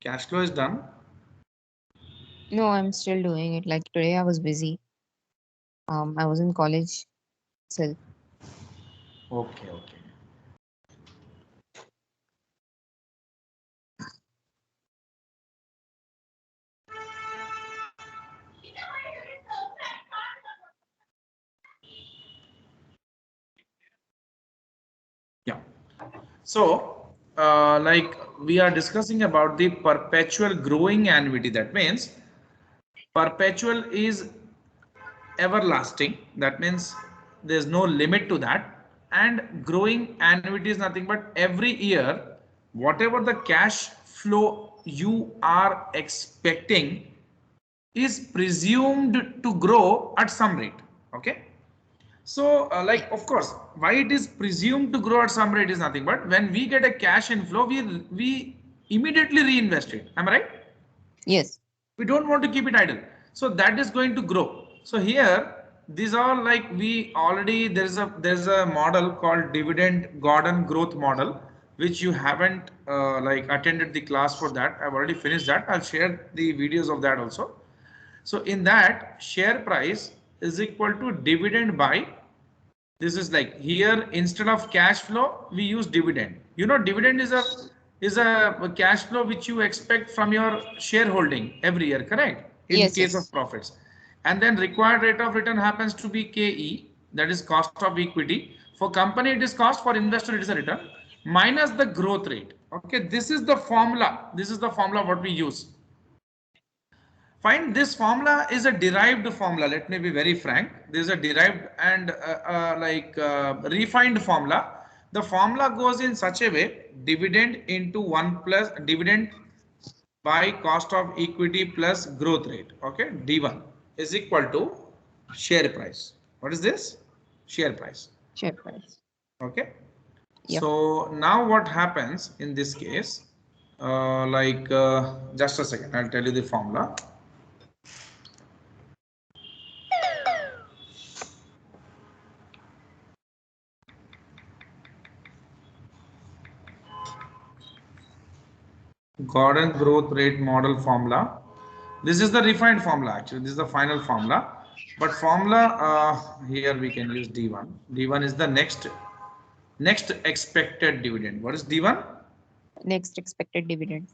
Cash flow is done. No, I'm still doing it. Like today I was busy. I was in college itself. Okay, okay. Yeah. So, like we are discussing about the perpetual growing annuity. That means perpetual is everlasting. That means there's no limit to that. And growing annuity is nothing but every year, whatever the cash flow you are expecting is presumed to grow at some rate. Okay. So, like, of course, why it is presumed to grow at some rate is nothing but when we get a cash inflow, we immediately reinvest it. Am I right? Yes. We don't want to keep it idle. So that is going to grow. So here, these are like we already there's a model called dividend Gordon growth model, which you haven't like attended the class for that. I've already finished that. I'll share the videos of that also. So in that, share price is equal to dividend by, this is like here instead of cash flow we use dividend. You know, dividend is a cash flow which you expect from your shareholding every year, correct, in Yes. case of Yes. profits. And then required rate of return happens to be KE, that is cost of equity. For company it is cost, for investor it is a return, minus the growth rate. Okay, this is the formula, this is the formula what we use. Fine, this formula is a derived formula. Let me be very frank. This is a derived and refined formula. The formula goes in such a way: dividend into 1 plus dividend by cost of equity plus growth rate. Okay, D1 is equal to share price. What is this? Share price. Share price. Okay. Yep. So now what happens in this case? Just a second, I'll tell you the formula. Gordon growth rate model formula. This is the refined formula actually. This is the final formula. But formula here we can use D1. D1 is the next expected dividend. What is D1? Next expected dividend.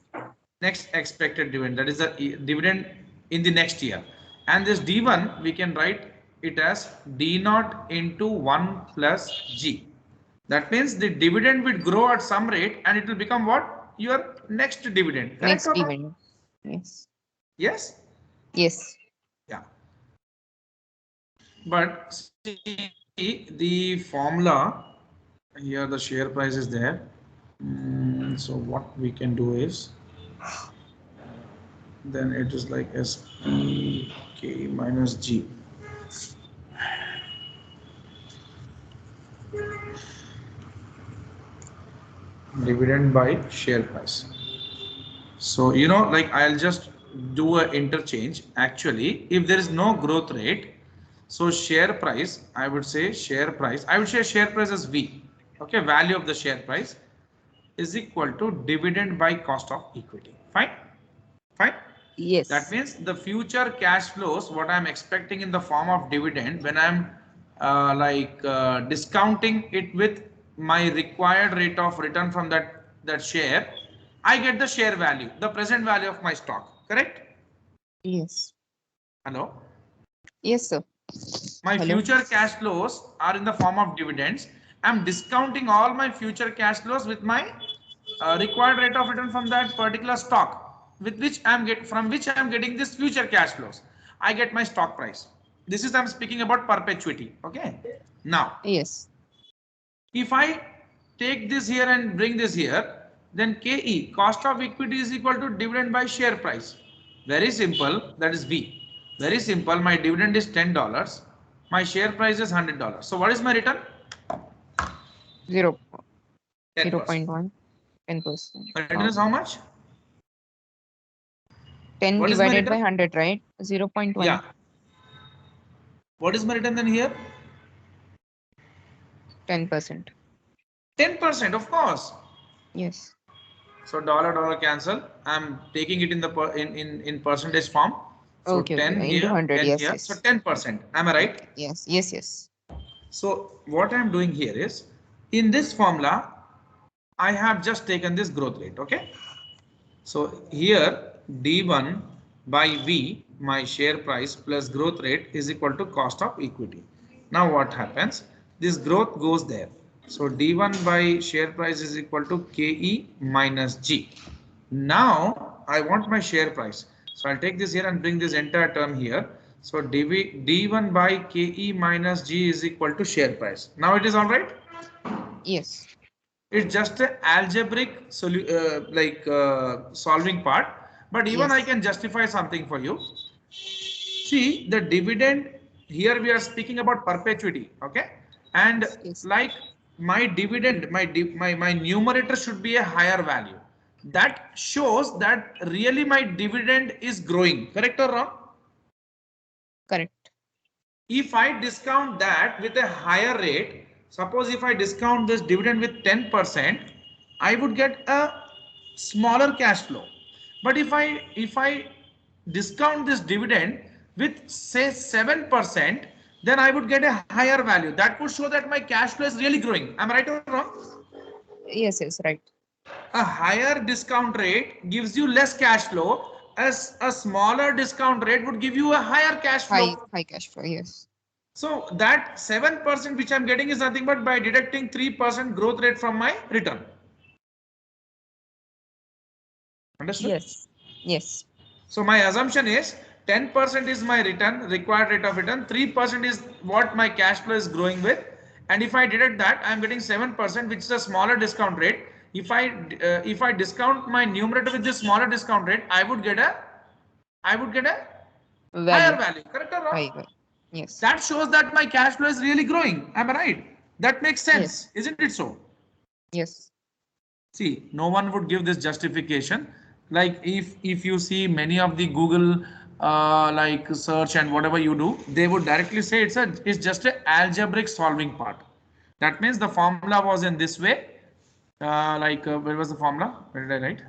Next expected dividend. That is the dividend in the next year. And this D1 we can write it as D0 into 1 plus G. That means the dividend will grow at some rate and it will become what? Your next dividend. Correct Next or not? dividend. Yes. Yes? Yes. Yeah. But see the formula here, the share price is there. So what we can do is then it is like SPK minus G. Dividend by share price. So, you know, like I'll just do a interchange. Actually, if there is no growth rate, so share price, I would say share price, I would say share price as V. Okay, value of the share price is equal to dividend by cost of equity. Fine. Fine. That Yes. means the future cash flows, what I'm expecting in the form of dividend, when I'm discounting it with my required rate of return from that share, I get the share value, the present value of my stock. Correct? Yes. Hello. Yes, sir. My Hello. future cash flows are in the form of dividends. I'm discounting all my future cash flows with my required rate of return from that particular stock, with which from which I'm getting this future cash flows. I get my stock price. This is I'm speaking about perpetuity. Okay. Now, Yes. if I take this here and bring this here, then KE, cost of equity, is equal to dividend by share price. Very simple, that is V. Very simple, my dividend is $10, my share price is $100. So what is my return? 0. 10%. 0.1. 10%. My return is how much? 10 What is my divided by return? 100, right? 0.1. Yeah. What is my return then here? 10%. 10%, of course. Yes. So dollar cancel. I'm taking it in the in percentage form. So Okay, 10 okay. Into here, 100. 10 Yes, here. So yes. 10%. Am I right? Yes, yes, yes. So what I'm doing here is in this formula, I have just taken this growth rate. Okay. So here D1 by V, my share price plus growth rate is equal to cost of equity. Now what happens? This growth goes there. So D1 by share price is equal to KE minus G. Now I want my share price. So I'll take this here and bring this entire term here. So D1 by KE minus G is equal to share price. Now it is all right. Yes. It's just an algebraic solving part, but even I Yes. can justify something for you. See the dividend here, we are speaking about perpetuity, okay? And Yes. like my dividend, my numerator should be a higher value. That shows that really my dividend is growing, correct or wrong? Correct. If I discount that with a higher rate, suppose if I discount this dividend with 10%, I would get a smaller cash flow. But if I discount this dividend with say 7%, then I would get a higher value. That would show that my cash flow is really growing. Am I right or wrong? Yes, yes, right. A higher discount rate gives you less cash flow, as a smaller discount rate would give you a higher cash High, flow. high cash flow. Yes. So that 7% which I'm getting is nothing but by deducting 3% growth rate from my return. Understood? Yes. Yes. So my assumption is 10% is my return, required rate of return, 3% is what my cash flow is growing with. And if I deduct that, I'm getting 7%, which is a smaller discount rate. If I discount my numerator with this smaller discount rate, I would get a higher Value. value. Correct or wrong? High value. Yes. That shows that my cash flow is really growing. Am I right? That makes Yes. sense, isn't it so? Yes. See, no one would give this justification. Like if you see many of the Google like search and whatever you do, they would directly say it's just a algebraic solving part. That means the formula was in this way. Where was the formula? Where did I write?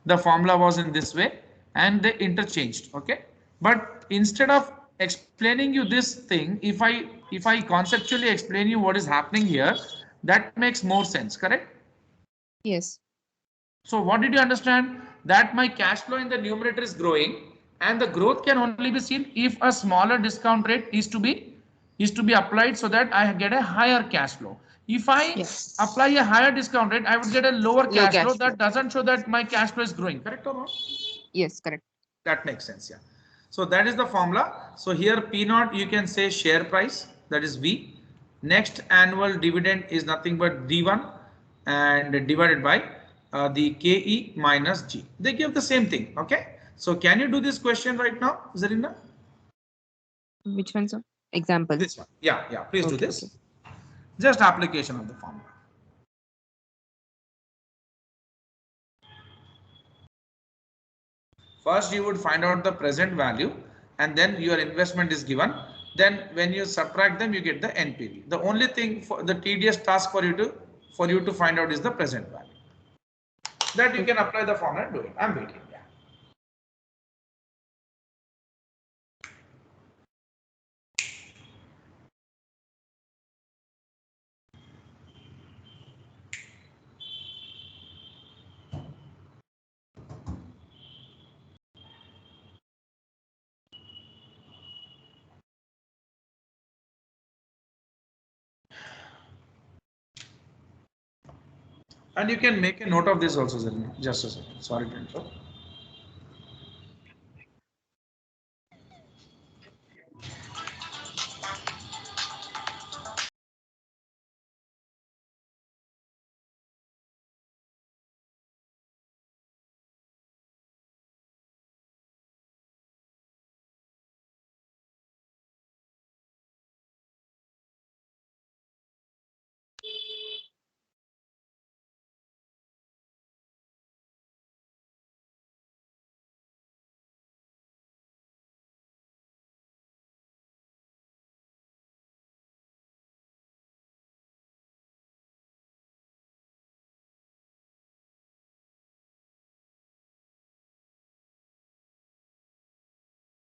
The formula was in this way, and they interchanged. Okay, but instead of explaining you this thing, if I conceptually explain you what is happening here, that makes more sense. Correct? Yes. So what did you understand? That my cash flow in the numerator is growing, and the growth can only be seen if a smaller discount rate is to be applied, so that I get a higher cash flow. If I apply Yes. a higher discount rate, I would get a lower Low cash flow. cash flow. That doesn't show that my cash flow is growing. Correct or not? Yes, correct. That makes sense. Yeah. So that is the formula. So here P naught, you can say share price, that is V. Next annual dividend is nothing but D1 and divided by the KE minus G. They give the same thing. Okay. So can you do this question right now, Zarina? Which one, sir? Example. This one. Yeah, yeah. Please do Okay, okay. this. Just application of the formula. First, you would find out the present value, and then your investment is given. Then when you subtract them, you get the NPV. The only thing for the tedious task for you to find out is the present value. That you can Okay. apply the formula and do it. I'm waiting. Yeah. And you can make a note of this also, Zarina. Just a second. Sorry to interrupt.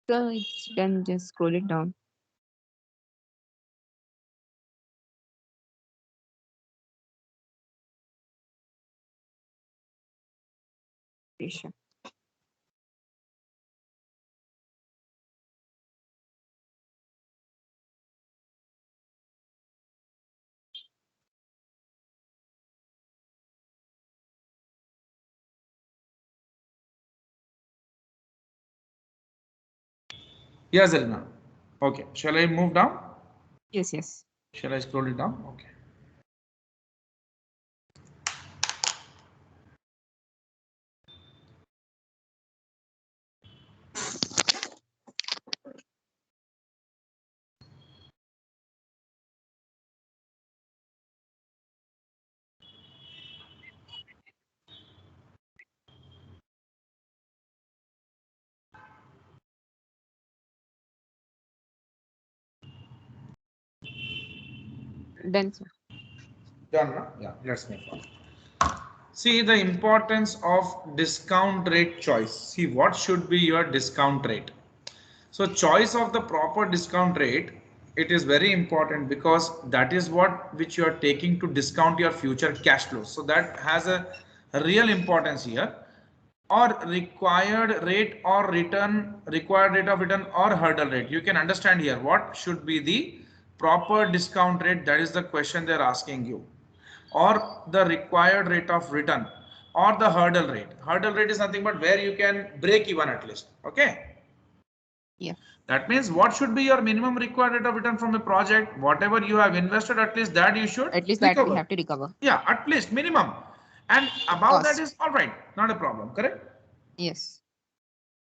So it's done. Just scroll it down. Sure. Yes, Zarina. Okay. Shall I move down? Yes, yes. Shall I scroll it down? Okay. Done, sir. Done, no? Yeah, let's move on. See the importance of discount rate choice. See what should be your discount rate. So choice of the proper discount rate, it is very important because that is what which you are taking to discount your future cash flows. So that has a real importance here. Or required rate of return or hurdle rate. You can understand here what should be the proper discount rate. That is the question they're asking you, or the required rate of return or the hurdle rate. Hurdle rate is nothing but where you can break even at least. Okay. Yeah. That means what should be your minimum required rate of return from a project? Whatever you have invested, at least that you should At least that we recover. have to recover. Yeah, at least minimum. And above that Cost. is all right, not a problem, correct? Yes.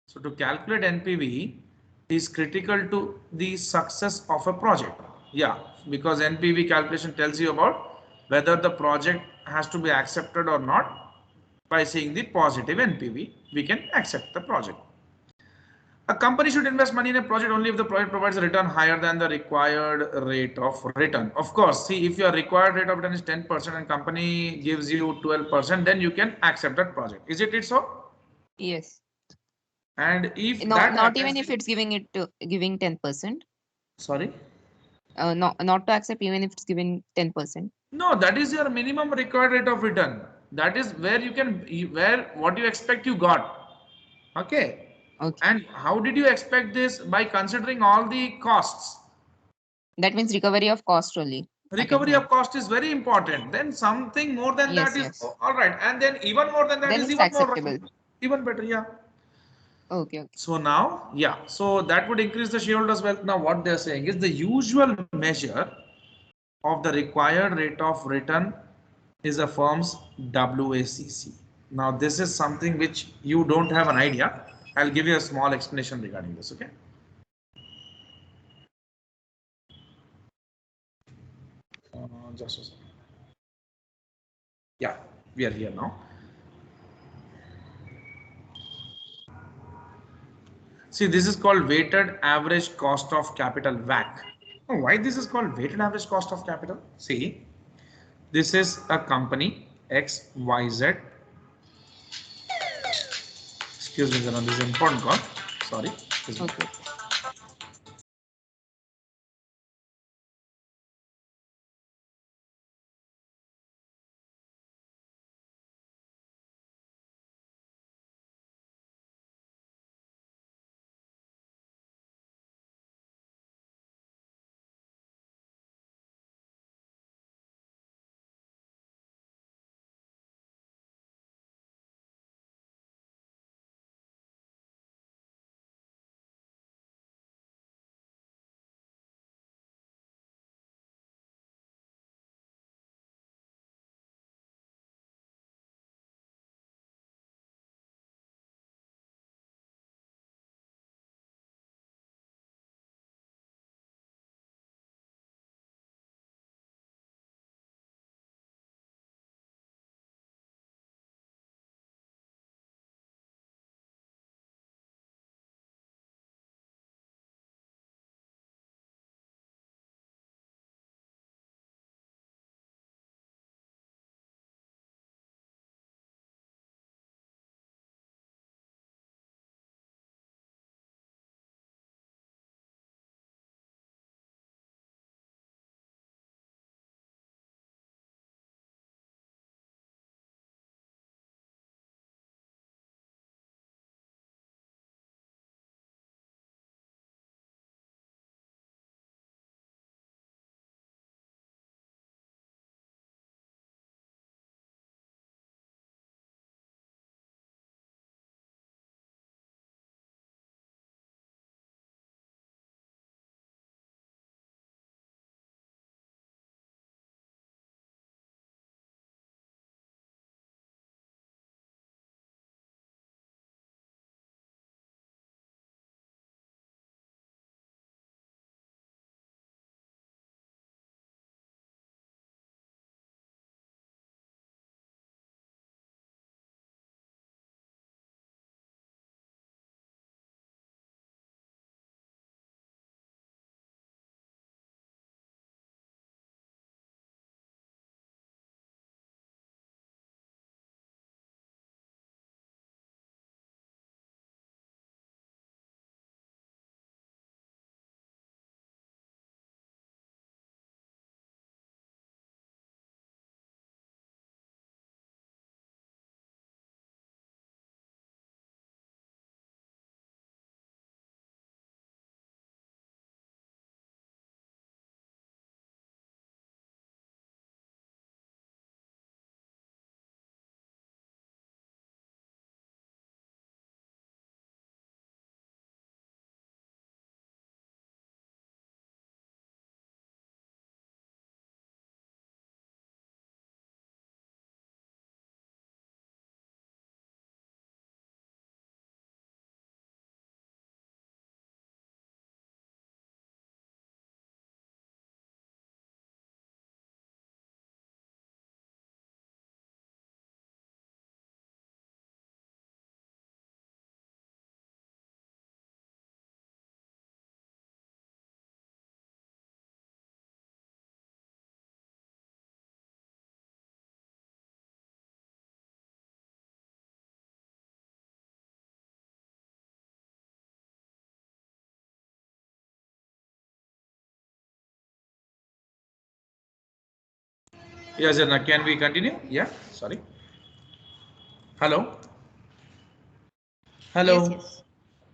So to calculate NPV is critical to the success of a project. Yeah, because NPV calculation tells you about whether the project has to be accepted or not. By seeing the positive NPV, we can accept the project. A company should invest money in a project only if the project provides a return higher than the required rate of return. Of course, see if your required rate of return is 10% and company gives you 12%, then you can accept that project. Is it so? Yes. And if No, that not even happens, if it's giving it to giving 10%. sorry. Not to accept even if it's given 10%. No, that is your minimum required rate of return. That is where you can, where what you expect you got. Okay. Okay. And how did you expect this? By considering all the costs. That means recovery of cost only. I can Recovery find. of cost is very important. Then something more than that Yes, is yes. all right. And then even more than that Then is it's even more right. acceptable. Even better. Yeah. Okay, okay. So now, yeah. So that would increase the shareholders' wealth. Now what they're saying is the usual measure of the required rate of return is a firm's WACC. Now this is something which you don't have an idea. I'll give you a small explanation regarding this. Okay. Just a second. Yeah, we are here now. See, this is called weighted average cost of capital WACC. Oh, why this is called weighted average cost of capital? See, this is a company XYZ. Excuse me, Zaran, this is an important call. Sorry. Excuse me. Okay. Yes, Anna, can we continue? Yeah, sorry. Hello. Yes, Hello. yes.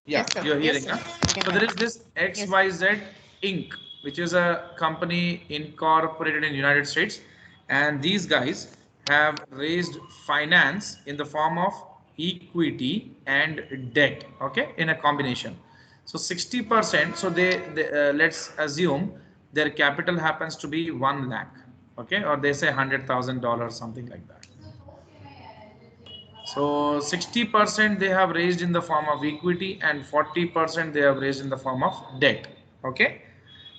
Yeah, Yes, sir. you're Yes, hearing, sir. huh? You can So there is continue. this Yes. XYZ Inc., which is a company incorporated in United States, and these guys have raised finance in the form of equity and debt, okay, in a combination. So 60%, so they let's assume their capital happens to be 1 lakh, okay, or they say $100,000, something like that. So 60% they have raised in the form of equity and 40% they have raised in the form of debt. Okay.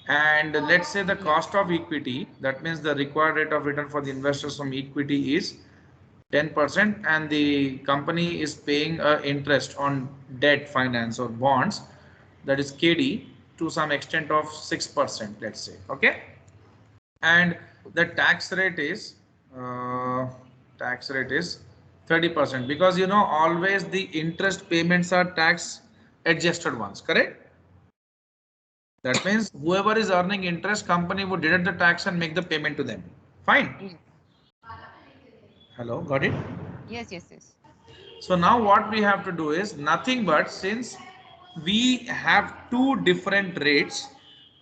And let's say the Yeah. cost of equity, that means the required rate of return for the investors from equity is 10%, and the company is paying interest on debt finance or bonds, that is KD, to some extent of 6%, let's say. Okay. And the uh, tax rate is 30%, because you know always the interest payments are tax adjusted ones, correct? That means whoever is earning interest, company would deduct the tax and make the payment to them. Fine. Yes. Hello, got it? Yes. Yes. Yes. So now what we have to do is nothing but, since we have two different rates,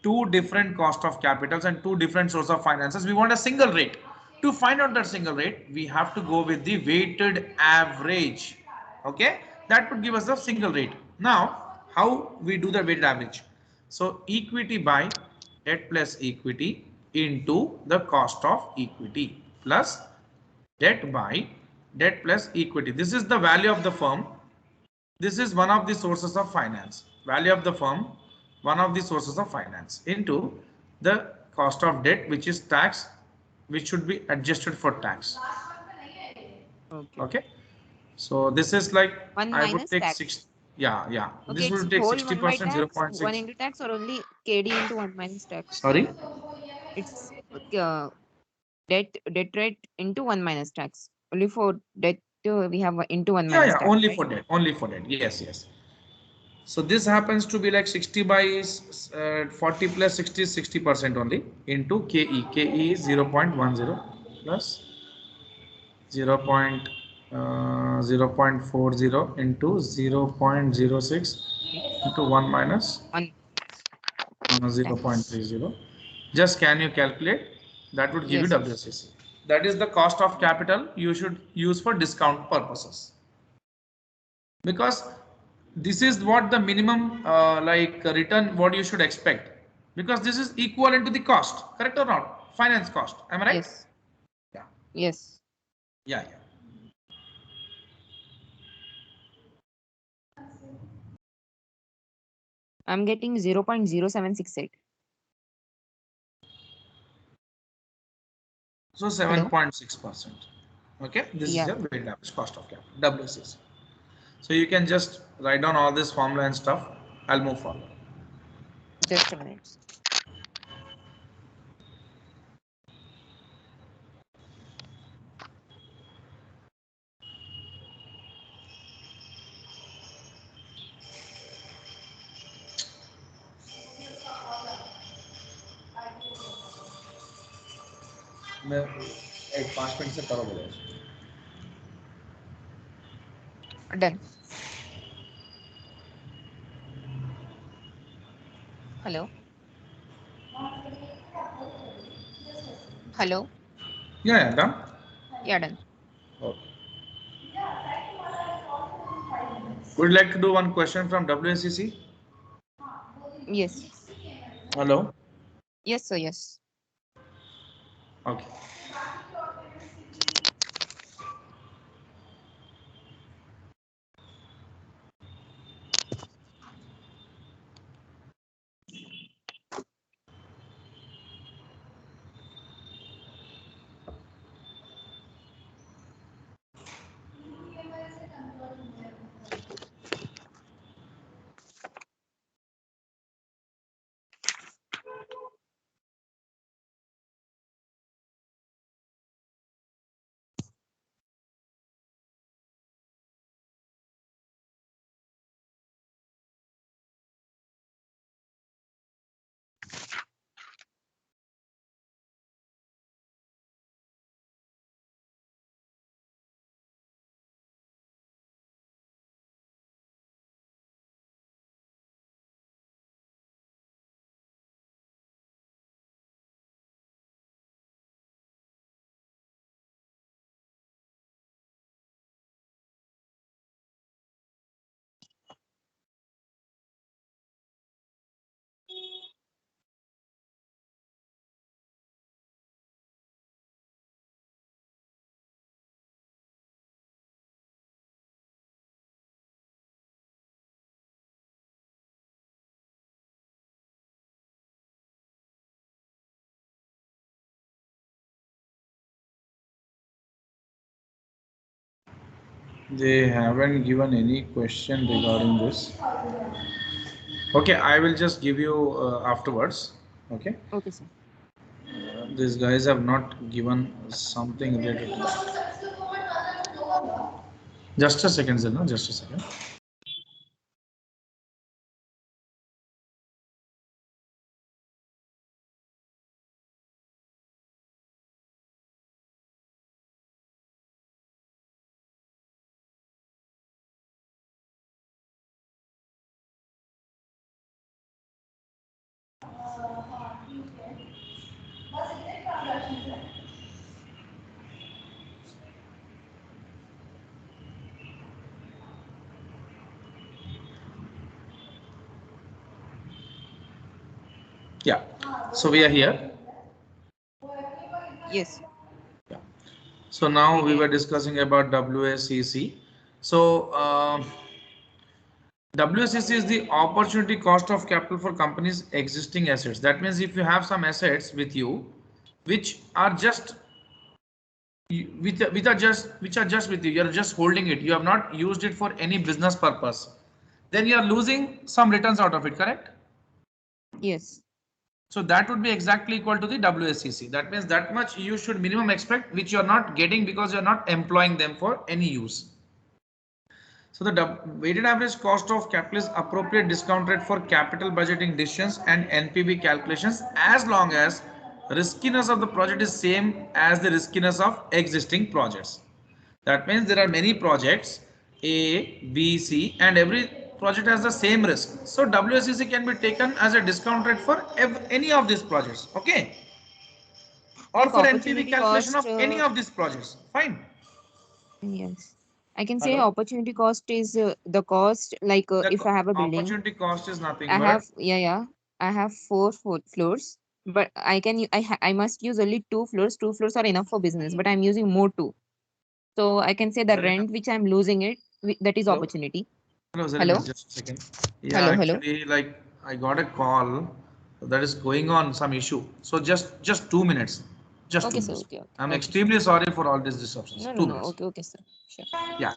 two different cost of capitals and two different source of finances, we want a single rate. To find out that single rate, we have to go with the weighted average. Okay, that would give us the single rate. Now, how we do the weighted average? So equity by debt plus equity into the cost of equity plus debt by debt plus equity. This is the value of the firm. This is one of the sources of finance. Value of the firm, one of the sources of finance, into the cost of debt, which is tax, which should be adjusted for tax. Okay. Okay. So this is like, 1 I would minus take tax. 6. Yeah, yeah. Okay, This it's will take whole 1 by 60%, tax, 1 0.6. into tax, or only KD into 1 minus tax. Sorry. It's debt rate into 1 minus tax. Only for debt, we have into 1 Yeah, minus yeah. tax, Only right? for debt. Only for debt. Yes, yes. So this happens to be like 60 by 40 plus 60 is 60% only into KE. KE is 0.10 plus 0.40 into 0.06 into 1 minus 1 tax. 0.30. Just can you calculate? That would give you Yes, yes. WCC. That is the cost of capital you should use for discount purposes, because this is what the minimum like return what you should expect, because this is equivalent to the cost, correct or not? Finance cost, am I right? Yes. Yeah, Yes. yeah, yeah. I'm getting 0.0768. So Hello? 7.6%. Okay, this is Yeah. your weighted average cost of capital, WCC. So you can just write down all this formula and stuff. I'll move forward. Just a minute. मैं एक 5 minute से करो बोलो उसको। Done. Hello? Hello? Yeah, yeah, done. Yeah, done. Okay. Would you like to do one question from WSCC? Yes. Hello. Yes, sir. Yes. Okay. They haven't given any question regarding this. Okay, I will just give you afterwards. Okay. Okay, sir. These guys have not given something related to that. Just a second, Zilna, just a second. Yeah. So we are here. Yes. Yeah. So now we were discussing about WSCC. So WSCC is the opportunity cost of capital for companies' existing assets. That means if you have some assets with you, which are just which are just with you, you are just holding it. You have not used it for any business purpose. Then you are losing some returns out of it. Correct? Yes. So that would be exactly equal to the WSCC. That means that much you should minimum expect, which you are not getting because you are not employing them for any use. So the weighted average cost of capital is appropriate discount rate for capital budgeting decisions and NPV calculations as long as riskiness of the project is same as the riskiness of existing projects. That means there are many projects A, B, C and every project has the same risk. So WSCC can be taken as a discount rate for any of these projects. Okay. Or Like for NPV opportunity calculation cost. of any of these projects. Fine. Yes. I can say Hello. opportunity cost is the cost, like The if I have a building, opportunity cost is nothing I have, but yeah, I have four floors, but I must use only two floors. Two floors are enough for business, but I'm using more too. So I can say the Zarina. rent which I'm losing it, that is Hello. opportunity. Hello, Zarina, Hello, just a second. Yeah, hello, hello. actually, like I got a call that is going on some issue. So just 2 minutes. Just two Okay, sir. minutes. Okay, okay, I'm okay, sure. extremely sorry for all these disruptions. No, no, Two no. minutes. Okay, okay, sir. Sure. Yeah.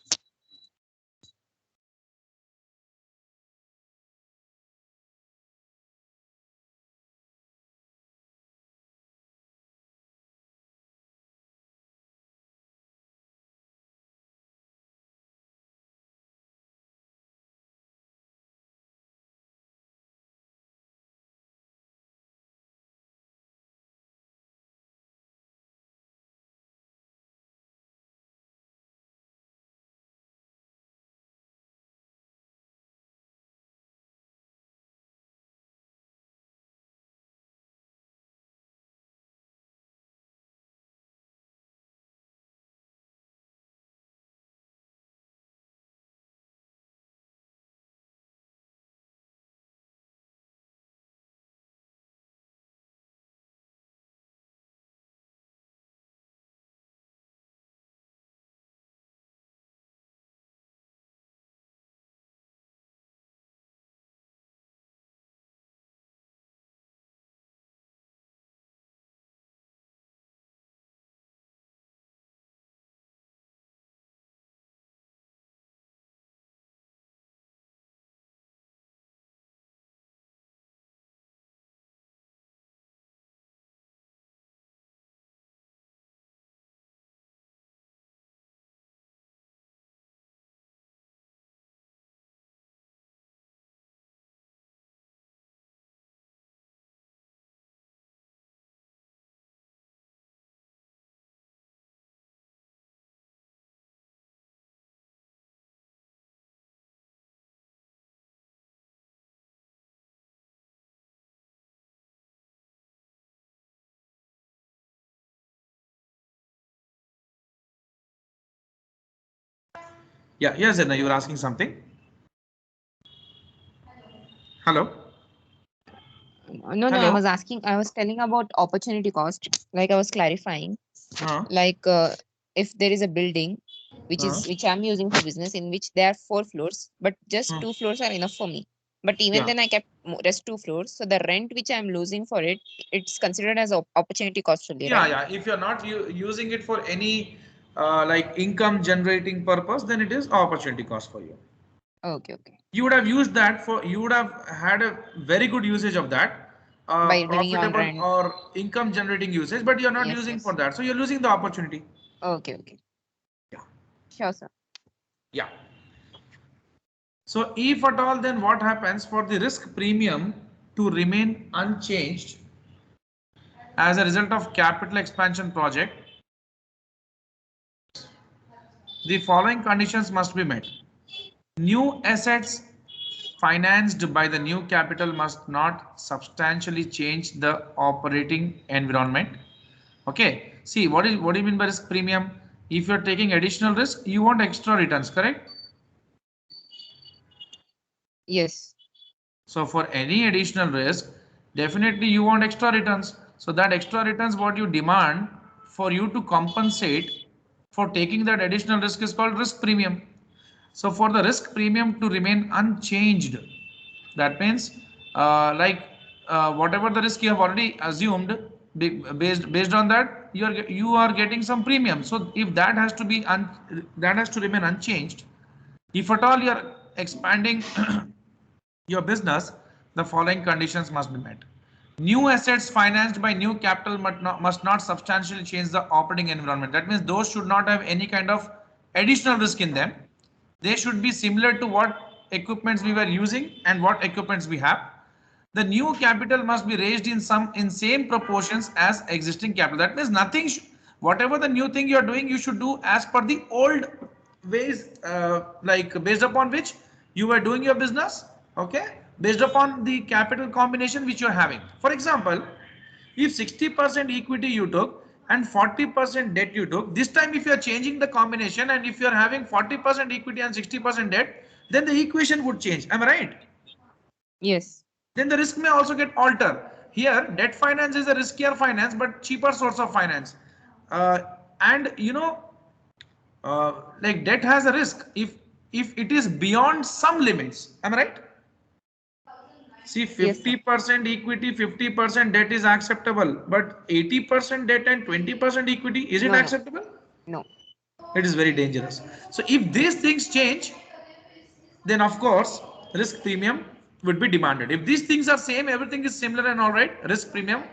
Yeah. Yes, Zarina, you were asking something. Hello. No, no. I Hello. was asking. I was telling about opportunity cost. Like I was clarifying. Uh, Like if there is a building uh, which I'm using for business, in which there are four floors, but just uh, two floors are enough for me. But even yeah. then I kept rest two floors, so the rent which I'm losing for it, it's considered as opportunity cost only, Yeah, right? yeah. If you're not using it for any like income generating purpose, then it is opportunity cost for you. Okay, okay. You would have used that for, you would have had a very good usage of that, By doing it on profitable rent. or income generating usage, but you're not Yes, using yes. for that. So you're losing the opportunity. Okay, okay. Yeah. Sure, sir. Yeah. So if at all, then what happens for the risk premium to remain unchanged as a result of capital expansion project? The following conditions must be met. New assets financed by the new capital must not substantially change the operating environment. Okay. See, what do you mean by risk premium? If you're taking additional risk, you want extra returns, correct? Yes. So for any additional risk, definitely you want extra returns. So that extra returns, what you demand for you to compensate for taking that additional risk is called risk premium. So for the risk premium to remain unchanged, that means whatever the risk you have already assumed, based on that you are getting some premium. So if that has to be that has to remain unchanged. If at all you are expanding your business, the following conditions must be met. New assets financed by new capital must not substantially change the operating environment. That means those should not have any kind of additional risk in them. They should be similar to what equipments we were using and what equipments we have. The new capital must be raised in same proportions as existing capital. That means nothing, whatever the new thing you are doing, you should do as per the old ways, like based upon which you were doing your business. Okay, based upon the capital combination which you are having. For example, if 60% equity you took and 40% debt you took, this time if you are changing the combination and if you are having 40% equity and 60% debt, then the equation would change. Am I right? Yes. Then the risk may also get altered. Here, debt finance is a riskier finance, but cheaper source of finance. And like debt has a risk if it is beyond some limits. Am I right? See, Yes, sir. 50% equity, 50% debt is acceptable, but 80% debt and 20% equity, is it No, no, acceptable? no. It is very dangerous. So if these things change, then of course risk premium would be demanded. If these things are same, everything is similar and all right, risk premium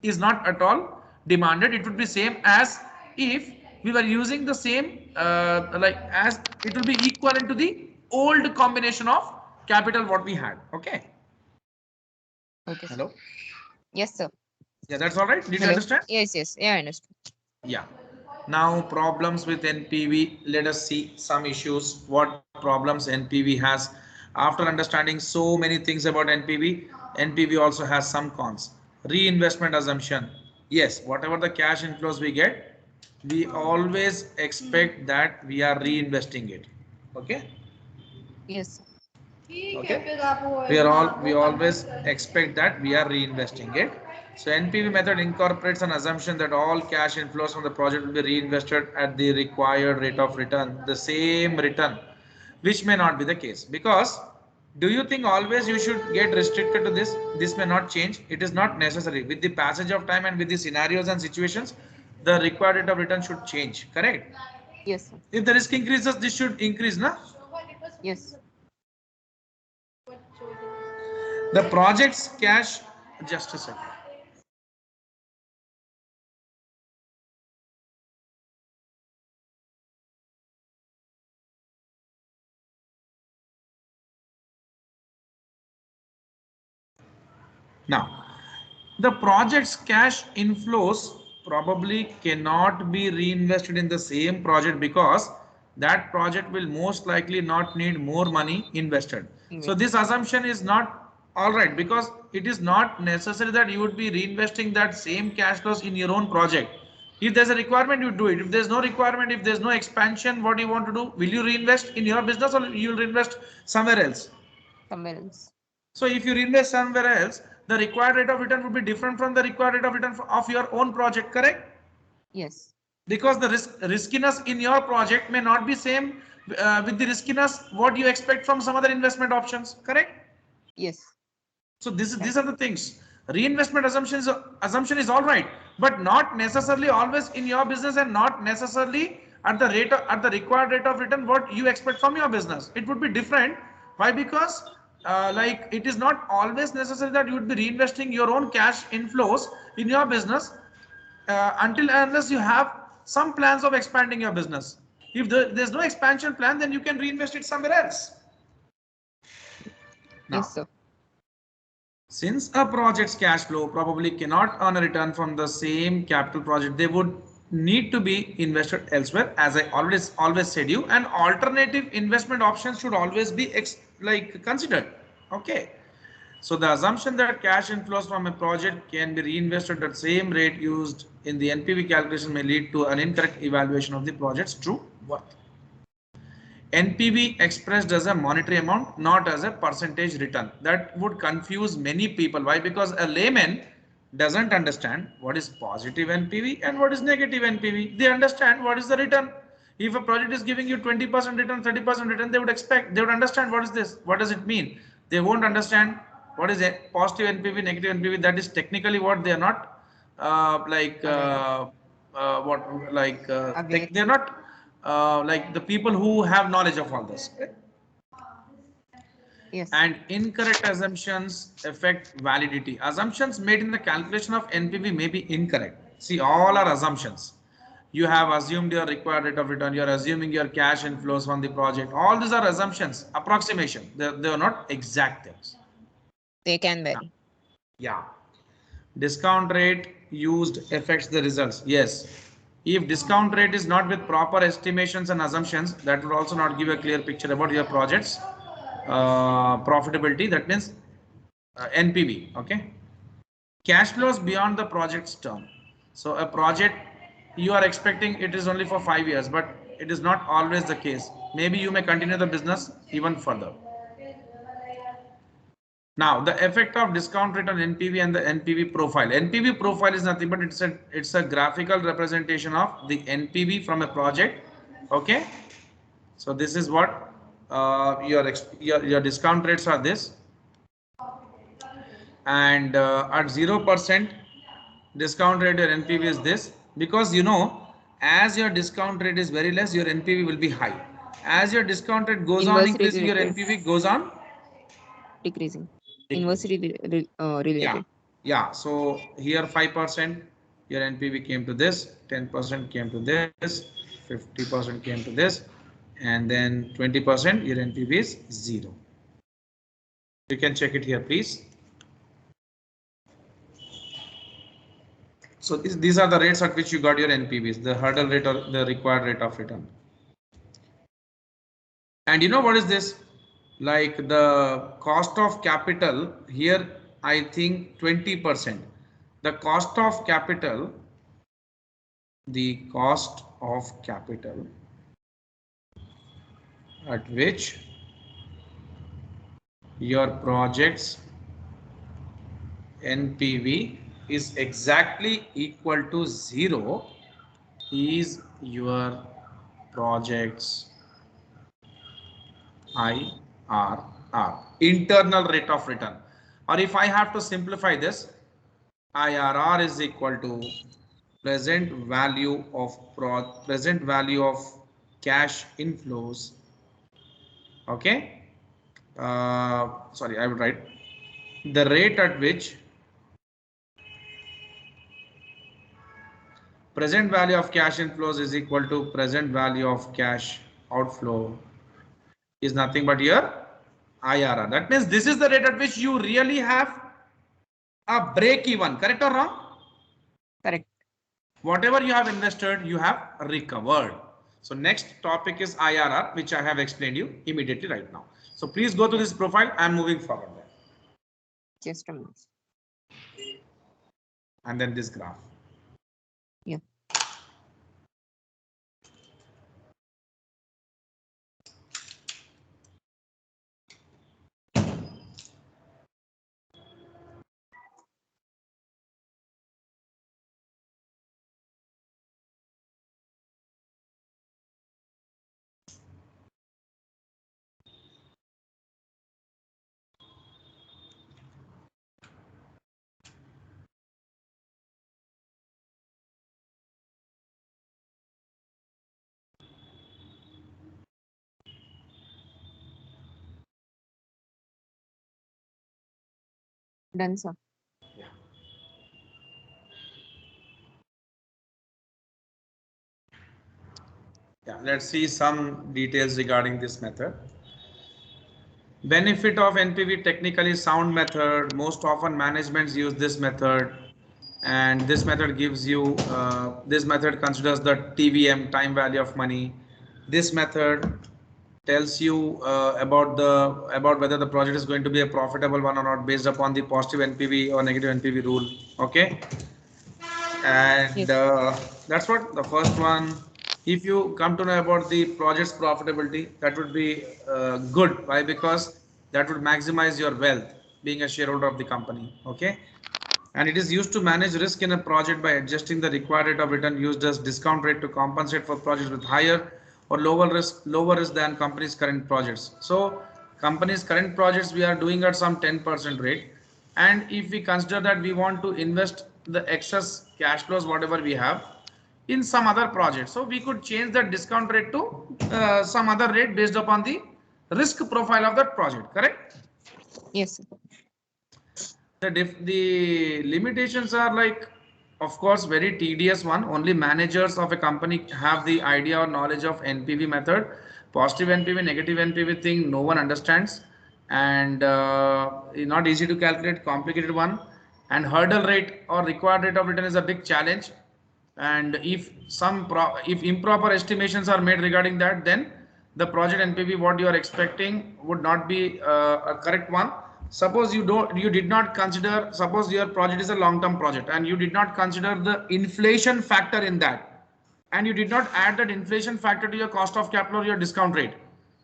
is not at all demanded. It would be same as if we were using the same, like as it will be equivalent to the old combination of capital what we had. Okay. Okay, sir. Hello. Yes, sir. Yeah, that's all right. Did you Hello. understand? Yes, yes. Yeah, I understood. Yeah. Now problems with NPV. Let us see some issues. What problems NPV has. After understanding so many things about NPV, NPV also has some cons. Reinvestment assumption. Yes, whatever the cash inflows we get, we always expect that we are reinvesting it. Okay. Yes, sir. Okay, we always expect that we are reinvesting it. So NPV method incorporates an assumption that all cash inflows from the project will be reinvested at the required rate of return, the same return, which may not be the case. Because do you think always you should get restricted to this? This may not change. It is not necessary. With the passage of time and with the scenarios and situations, the required rate of return should change. Correct? Yes, sir. If the risk increases, this should increase, na? Yes. The project's cash, just a second. Now, the project's cash inflows probably cannot be reinvested in the same project because that project will most likely not need more money invested. So this assumption is not all right because it is not necessary that you would be reinvesting that same cash flows in your own project. If there's a requirement, you do it. If there's no requirement, if there's no expansion, what do you want to do? Will you reinvest in your business or you will reinvest somewhere else? Somewhere else. So if you invest somewhere else, the required rate of return would be different from the required rate of return of your own project, correct? Yes. Because the riskiness in your project may not be same with the riskiness what you expect from some other investment options, correct? Yes. So these Right. are the things. Reinvestment assumption is all right, but not necessarily always in your business and not necessarily at the at the required rate of return what you expect from your business. It would be different. Why? Because like it is not always necessary that you would be reinvesting your own cash inflows in your business until unless you have some plans of expanding your business. If there's no expansion plan, then you can reinvest it somewhere else. Now, Yes, sir. since a project's cash flow probably cannot earn a return from the same capital project, they would need to be invested elsewhere. As I always said you, and alternative investment options should always be considered. Okay. So the assumption that cash inflows from a project can be reinvested at the same rate used in the NPV calculation may lead to an incorrect evaluation of the project's true worth. NPV expressed as a monetary amount, not as a percentage return. That would confuse many people. Why? Because a layman doesn't understand what is positive NPV and what is negative NPV. They understand what is the return. If a project is giving you 20% return, 30% return, they would understand what is this, what does it mean. They won't understand what is a positive NPV, negative NPV. That is technically what they are not Aware. they're not like the people who have knowledge of all this. Yes. And incorrect assumptions affect validity. Assumptions made in the calculation of NPV may be incorrect. See, all are assumptions. You have assumed your required rate of return. You are assuming your cash inflows from the project. All these are assumptions, approximation. They are not exact things. They can vary. Yeah. Discount rate used affects the results. Yes. If discount rate is not with proper estimations and assumptions, that will also not give a clear picture about your project's profitability. That means NPV. Okay. Cash flows beyond the project's term. So a project you are expecting it is only for 5 years, but it is not always the case. Maybe you may continue the business even further. Now, the effect of discount rate on NPV and the NPV profile. NPV profile is nothing but it's a graphical representation of the NPV from a project. Okay. So this is what your discount rates are this, and at 0% discount rate your NPV is this, because you know as your discount rate is very less, your NPV will be high. As your discount rate goes on Inversely increasing, your related. NPV goes on Decreasing. decreasing. Inversely Yeah, related. yeah. So here 5% your NPV came to this, 10% came to this, 50% came to this, and then 20% your NPV is 0. You can check it here, please. So these are the rates at which you got your NPVs, the hurdle rate or the required rate of return. And you know what is this? Like the cost of capital here, I think 20%. The cost of capital, the cost of capital at which your project's NPV is exactly equal to 0 is your project's IRR, internal rate of return. Or if I have to simplify this, IRR is equal to present value of cash inflows. Okay. Sorry, I would write the rate at which present value of cash inflows is equal to present value of cash outflow is nothing but your IRR. That means this is the rate at which you really have a break even, correct or wrong? Correct. Whatever you have invested, you have recovered. So next topic is IRR, which I have explained you immediately right now. So please go to Yeah. this profile. I'm moving forward there. Just a minute. And then this graph. Yeah. Done, sir. Yeah, let's see some details regarding this method. Benefit of NPV: technically sound method. Most often managements use this method, and this method gives you this method considers the TVM, time value of money. This method tells you about whether the project is going to be a profitable one or not based upon the positive NPV or negative NPV rule. Okay, and Yes. that's what the first one. If you come to know about the project's profitability, that would be good. Why? Because that would maximize your wealth being a shareholder of the company. Okay, and it is used to manage risk in a project by adjusting the required rate of return used as discount rate to compensate for projects with higher or lower risk than company's current projects. So company's current projects we are doing at some 10% rate, and if we consider that we want to invest the excess cash flows whatever we have in some other project, so we could change the discount rate to some other rate based upon the risk profile of that project. Correct? Yes, sir. The limitations are like, of course, very tedious one. Only managers of a company have the idea or knowledge of NPV method. Positive NPV, negative NPV thing, no one understands, and not easy to calculate, complicated one. And hurdle rate or required rate of return is a big challenge. And if improper estimations are made regarding that, then the project NPV what you are expecting would not be a correct one. Suppose you did not consider, suppose your project is a long term project and you did not consider the inflation factor in that, and you did not add that inflation factor to your cost of capital or your discount rate,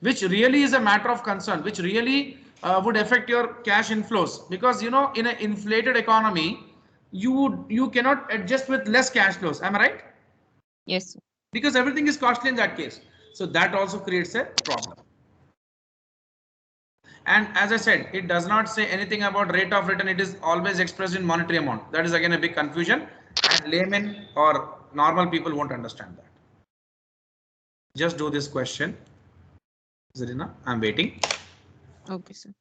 which really is a matter of concern, which really would affect your cash inflows, because in an inflated economy you cannot adjust with less cash flows. Am I right? Yes, sir. Because everything is costly in that case. So that also creates a problem. And as I said, it does not say anything about rate of return. It is always expressed in monetary amount. That is again a big confusion, and laymen or normal people won't understand that. Just do this question, Zarina. I'm waiting. Okay, sir.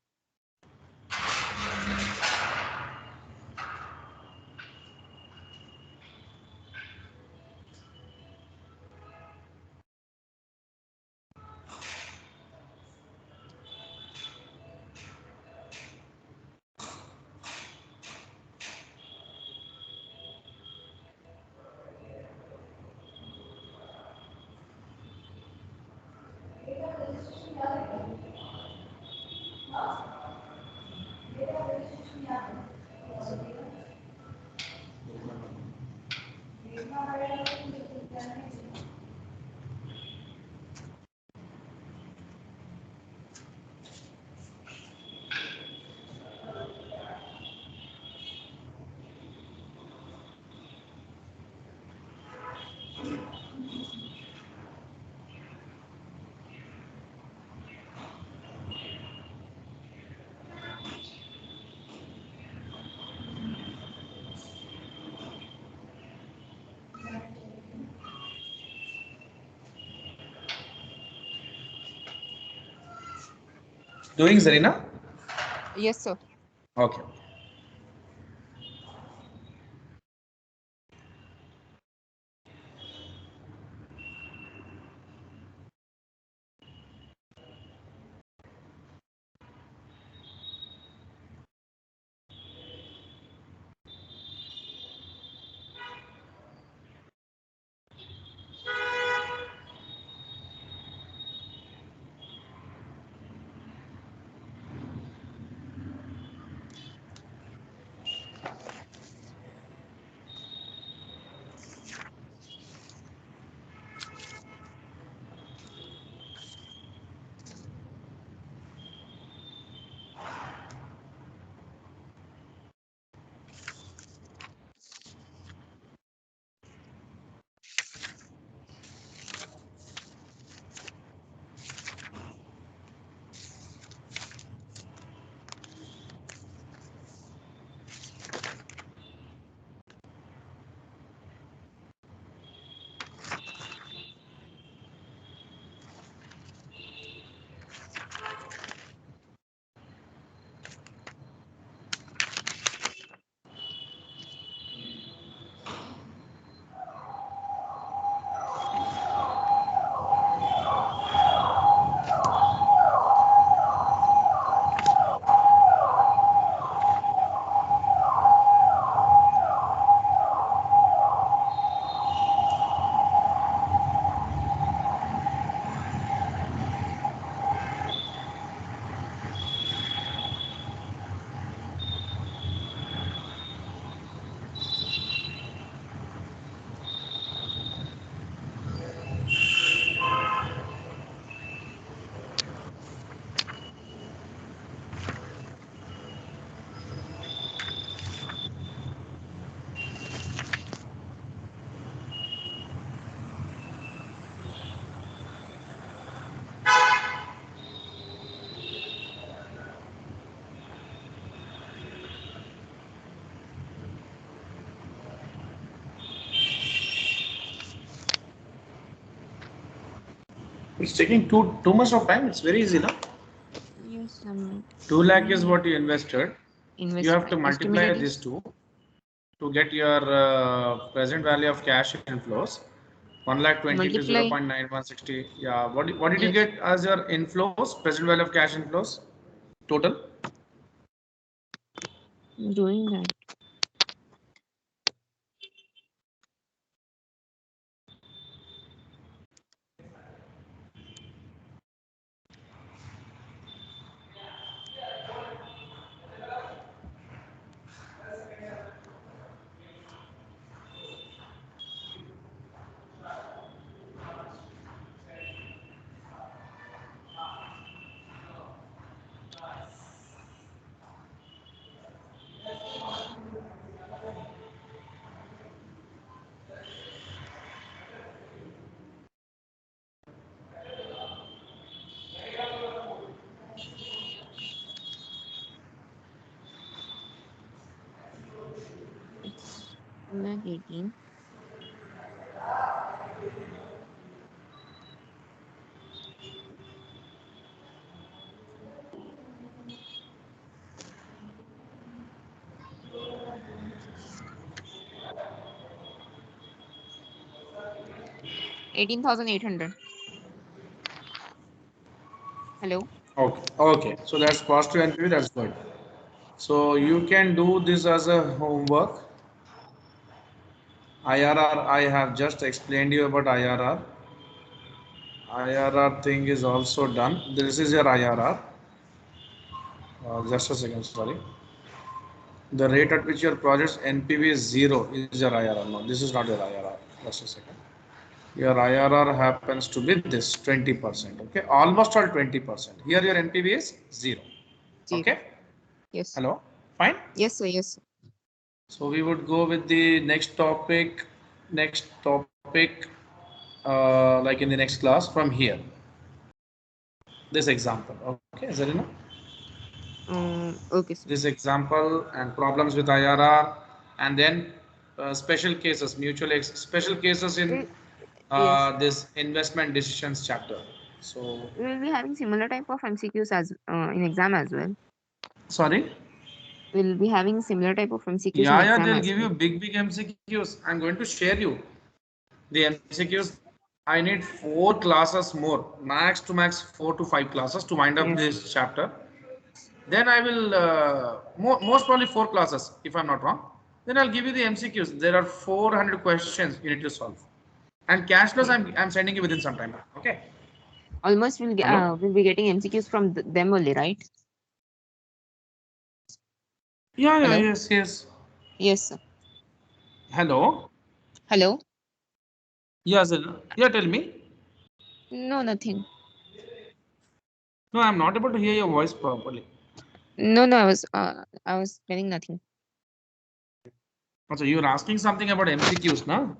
Doing, Zarina? Yes, sir. Okay. It's taking too much of time. It's very easy, no? Yes, 2 lakh is what you invested. You have to multiply estimated these is two to get your present value of cash inflows. 1 lakh 20 to multiply. 0.9160. Yeah. What did you Yes, get as your inflows? Present value of cash inflows total? doing that. It's 218. 18,800. Hello. Okay. Okay. So that's positive NPV. That's good. So you can do this as a homework. IRR, I have just explained you about IRR. IRR thing is also done. This is your IRR. Just a second, sorry. The rate at which your project's NPV is zero is your IRR. No, this is not your IRR. Just a second. Your IRR happens to be this 20%. Okay, almost all 20%. Here your NPV is zero. Zero. Okay. Yes. Hello. Fine. Yes, sir. Yes, sir. So we would go with the next topic. Next topic, like in the next class from here. This example. Okay, Zarina. Okay, sir. This example and problems with IRR, and then special cases, special cases in Uh, Yes. this investment decisions chapter. So, We will be having similar type of MCQs as in exam as well. sorry. We'll be having similar type of MCQs in Yeah, exam they'll as give well. you big MCQs. I'm going to share you the MCQs. I need 4 classes more, max to max 4 to 5 classes to wind up Yes. this chapter. Then I will most probably 4 classes if I'm not wrong. Then I'll give you the MCQs. There are 400 questions you need to solve. And cash flows Okay. I'm sending you within some time. Okay. Almost Hello. we'll be getting MCQs from them only, right? Yeah. Yeah. Hello. Yes. Yes. Yes, sir. Hello. Hello. Yes. Yeah. Tell me. No, nothing. No, I'm not able to hear your voice properly. No, no. I was telling nothing. So you're asking something about MCQs, no?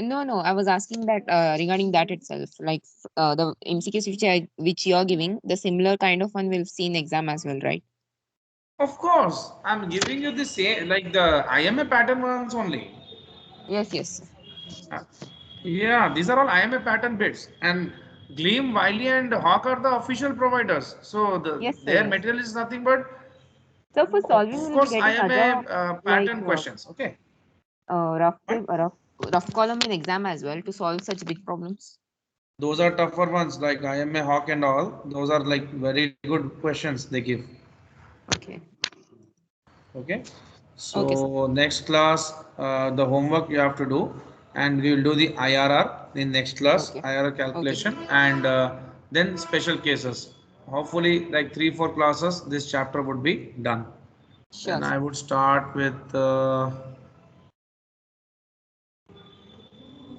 No, no. I was asking that regarding that itself, like the MCQs which you're giving, the similar kind of one we'll see in exam as well, right? Of course, I'm giving you the same, like the IMA pattern ones only. Yes, yes. Uh, Yeah, these are all IMA pattern bits, and Gleam, Wiley, and Hawk are the official providers. So Yes, sir. their Yes. material is nothing but, So for solving, of we'll be course, getting IMA other like pattern questions. Okay, fine. rough column in exam as well to solve such big problems. Those are tougher ones like IMA, Hawk, and all. Those are like very good questions they give. Okay. Okay. Okay, sir. So next class, the homework you have to do, and we will do the IRR in next class, Okay. IRR Okay. calculation, and then special cases. Hopefully, like 3 4 classes, this chapter would be done. Sure, Then sir. I would start with.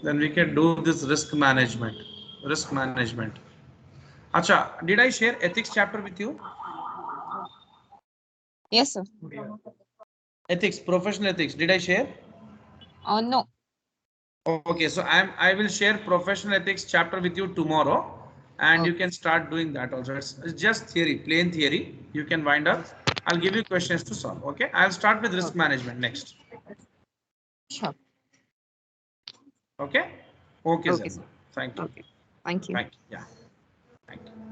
Then we can do this risk management. Risk management. Acha, did I share ethics chapter with you? Yes, sir. Ethics, professional ethics. Did I share? No. Okay, so I will share professional ethics chapter with you tomorrow, and you Okay. can start doing that also. It's just theory, plain theory. You can wind up. Yes. I'll give you questions to solve. Okay, I'll start with risk Okay. management next. Sure. Okay, okay, Okay, Zen. sir. Thank you. Okay. Thank you. Thank you. Yeah. Thank you.